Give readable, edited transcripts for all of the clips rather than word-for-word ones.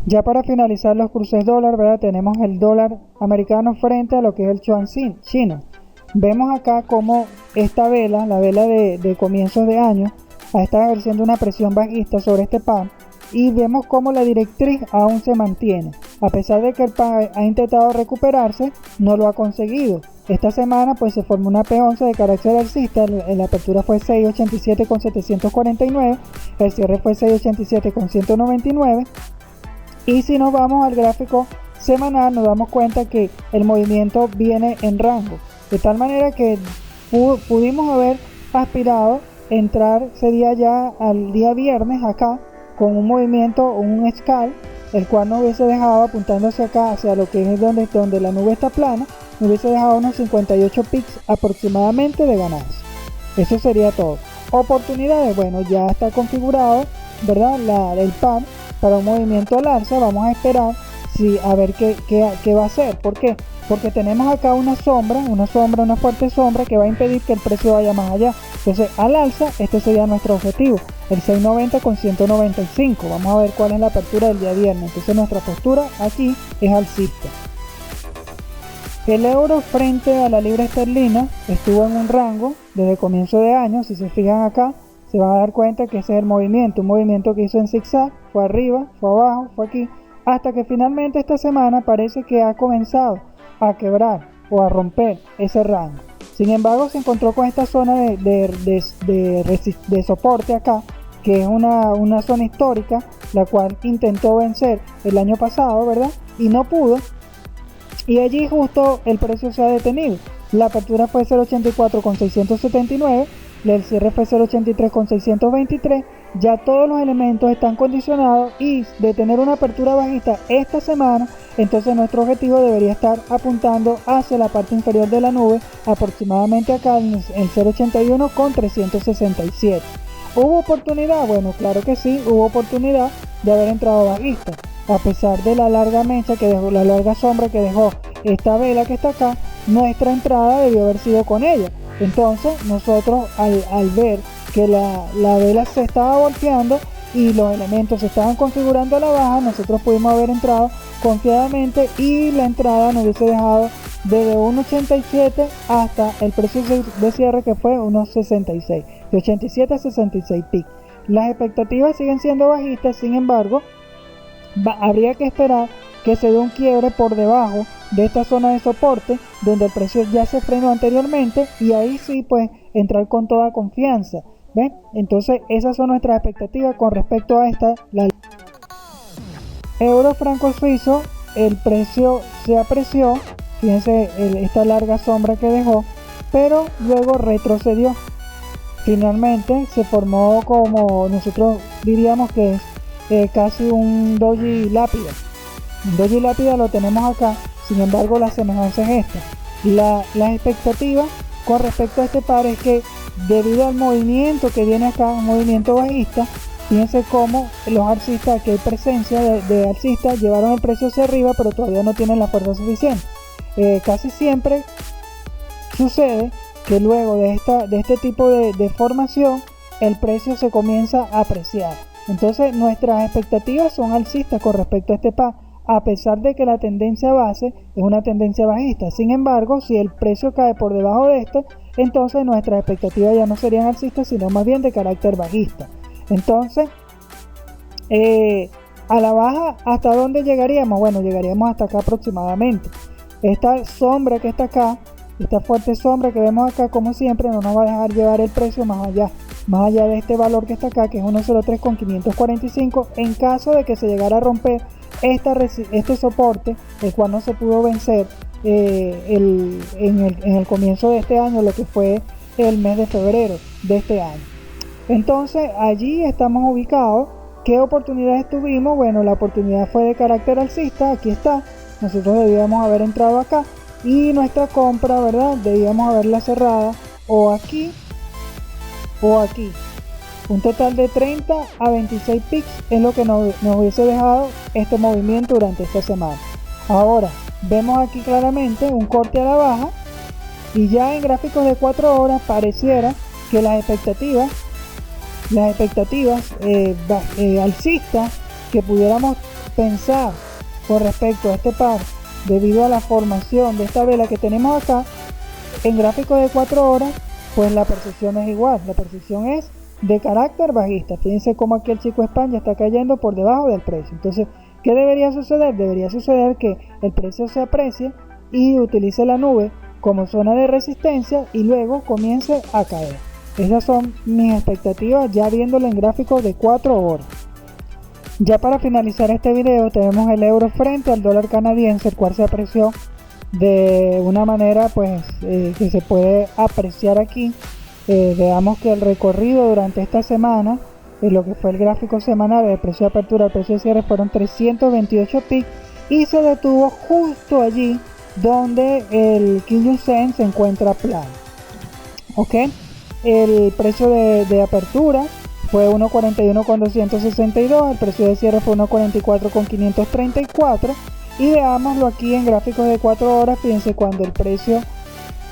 Ya para finalizar los cruces dólar, ¿verdad? Tenemos el dólar americano frente a lo que es el yuan chino. Vemos acá como esta vela, la vela de comienzos de año, está ejerciendo una presión bajista sobre este par, y vemos como la directriz aún se mantiene. A pesar de que el par ha intentado recuperarse, no lo ha conseguido. Esta semana pues se formó una P11 de carácter alcista. La apertura fue 687,749, el cierre fue 687,199. Y si nos vamos al gráfico semanal, nos damos cuenta que el movimiento viene en rango, de tal manera que pudimos haber aspirado entrar, sería ya al día viernes acá, con un movimiento, un scalp, el cual nos hubiese dejado apuntando hacia acá, hacia lo que es donde la nube está plana, nos hubiese dejado unos 58 pics aproximadamente de ganancia. Eso sería todo. Oportunidades, bueno, ya está configurado, ¿verdad? El par para un movimiento al alza. Vamos a esperar a ver qué va a hacer. ¿Por qué? Porque tenemos acá una fuerte sombra que va a impedir que el precio vaya más allá. Entonces al alza, este sería nuestro objetivo, el 690 con 195. Vamos a ver cuál es la apertura del día viernes. Entonces nuestra postura aquí es alcista. El euro frente a la libra esterlina estuvo en un rango desde comienzo de año. Si se fijan acá, se van a dar cuenta que ese es el movimiento, un movimiento que hizo en zigzag, fue arriba, fue abajo, fue aquí, hasta que finalmente esta semana parece que ha comenzado a quebrar o a romper ese rango. Sin embargo, se encontró con esta zona de soporte acá, que es una zona histórica, la cual intentó vencer el año pasado, ¿verdad? Y no pudo, y allí justo el precio se ha detenido. La apertura fue 0.84,679, el cierre fue 0.83,623. Ya todos los elementos están condicionados, y de tener una apertura bajista esta semana, entonces nuestro objetivo debería estar apuntando hacia la parte inferior de la nube, aproximadamente acá en el 0.81,367. ¿Hubo oportunidad? Bueno, claro que sí, hubo oportunidad de haber entrado bajista. A pesar de la larga mecha que dejó, la larga sombra que dejó esta vela que está acá, nuestra entrada debió haber sido con ella. Entonces nosotros al ver que la vela se estaba volteando y los elementos se estaban configurando a la baja, nosotros pudimos haber entrado confiadamente, y la entrada nos hubiese dejado desde 1.87 hasta el precio de cierre, que fue unos 66, de 87 a 66 pic. Las expectativas siguen siendo bajistas, sin embargo, habría que esperar que se dé un quiebre por debajo de esta zona de soporte, donde el precio ya se frenó anteriormente, y ahí sí pues entrar con toda confianza. ¿Ven? Entonces esas son nuestras expectativas con respecto a la euro franco suizo. El precio se apreció, fíjense esta larga sombra que dejó, pero luego retrocedió. Finalmente se formó, como nosotros diríamos que es casi un doji lápida. Un doji lápida lo tenemos acá. Sin embargo, la semejanza es esta. Las expectativas con respecto a este par es que, debido al movimiento que viene acá, un movimiento bajista, fíjense cómo los alcistas, que hay presencia de alcistas, llevaron el precio hacia arriba, pero todavía no tienen la fuerza suficiente. Casi siempre sucede que luego de este tipo de formación, el precio se comienza a apreciar. Entonces nuestras expectativas son alcistas con respecto a este par, a pesar de que la tendencia base es una tendencia bajista. Sin embargo, si el precio cae por debajo de esto, entonces nuestras expectativas ya no serían alcistas, sino más bien de carácter bajista. Entonces, a la baja, ¿hasta dónde llegaríamos? Bueno, llegaríamos hasta acá aproximadamente. Esta sombra que está acá, esta fuerte sombra que vemos acá, como siempre, no nos va a dejar llevar el precio más allá de este valor que está acá, que es 1.03,545. En caso de que se llegara a romper este soporte, el cual no se pudo vencer en el comienzo de este año, lo que fue el mes de febrero de este año. Entonces allí estamos ubicados. ¿Qué oportunidades tuvimos? Bueno, la oportunidad fue de carácter alcista. Aquí está, nosotros debíamos haber entrado acá, y nuestra compra, ¿verdad?, debíamos haberla cerrada o aquí o aquí. Un total de 30 a 26 pics es lo que nos hubiese dejado este movimiento durante esta semana. Ahora vemos aquí claramente un corte a la baja, Y ya en gráficos de 4 horas pareciera que las expectativas alcistas que pudiéramos pensar con respecto a este par, debido a la formación de esta vela que tenemos acá, en gráficos de 4 horas, pues la percepción es igual. La percepción es de carácter bajista. Fíjense cómo aquí el Chico Span ya está cayendo por debajo del precio. Entonces, ¿qué debería suceder? Debería suceder que el precio se aprecie y utilice la nube como zona de resistencia y luego comience a caer. Esas son mis expectativas ya viéndolo en gráficos de 4 horas. Ya para finalizar este video tenemos el euro frente al dólar canadiense, el cual se apreció de una manera pues que se puede apreciar aquí. Veamos que el recorrido durante esta semana, lo que fue el gráfico semanal, el precio de apertura, el precio de cierre fueron 328 pics y se detuvo justo allí donde el Kijun Sen se encuentra plano. Ok, el precio de apertura fue 1.41.262, el precio de cierre fue 1.44.534 y veámoslo aquí en gráficos de 4 horas. Fíjense, cuando el precio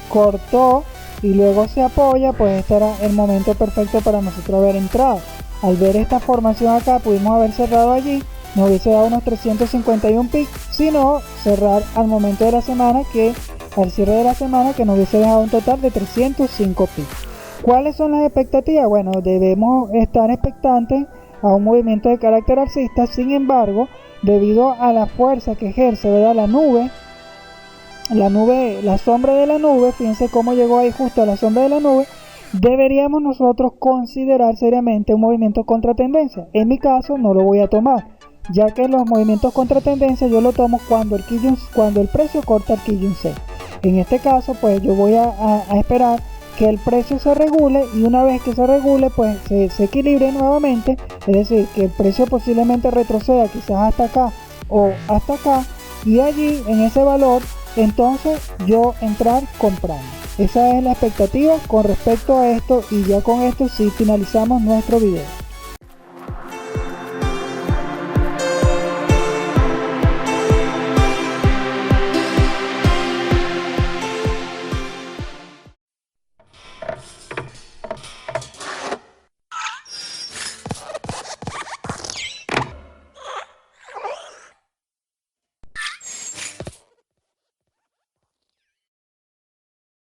cortó y luego se apoya, pues este era el momento perfecto para nosotros haber entrado. Al ver esta formación acá, pudimos haber cerrado allí, nos hubiese dado unos 351 pics, sino cerrar al momento de la semana, que al cierre de la semana, que nos hubiese dejado un total de 305 pics. ¿Cuáles son las expectativas? Bueno, debemos estar expectantes a un movimiento de carácter alcista. Sin embargo, debido a la fuerza que ejerce, ¿verdad?, la sombra de la nube, fíjense cómo llegó ahí justo a la sombra de la nube, deberíamos nosotros considerar seriamente un movimiento contra tendencia. En mi caso no lo voy a tomar, ya que los movimientos contra tendencia yo lo tomo cuando el precio corta el Kijun Sen. En este caso pues yo voy a esperar que el precio se regule, y una vez que se regule pues se equilibre nuevamente, es decir, que el precio posiblemente retroceda quizás hasta acá o hasta acá, y allí en ese valor entonces yo entrar comprando. Esa es la expectativa con respecto a esto, y ya con esto sí finalizamos nuestro video.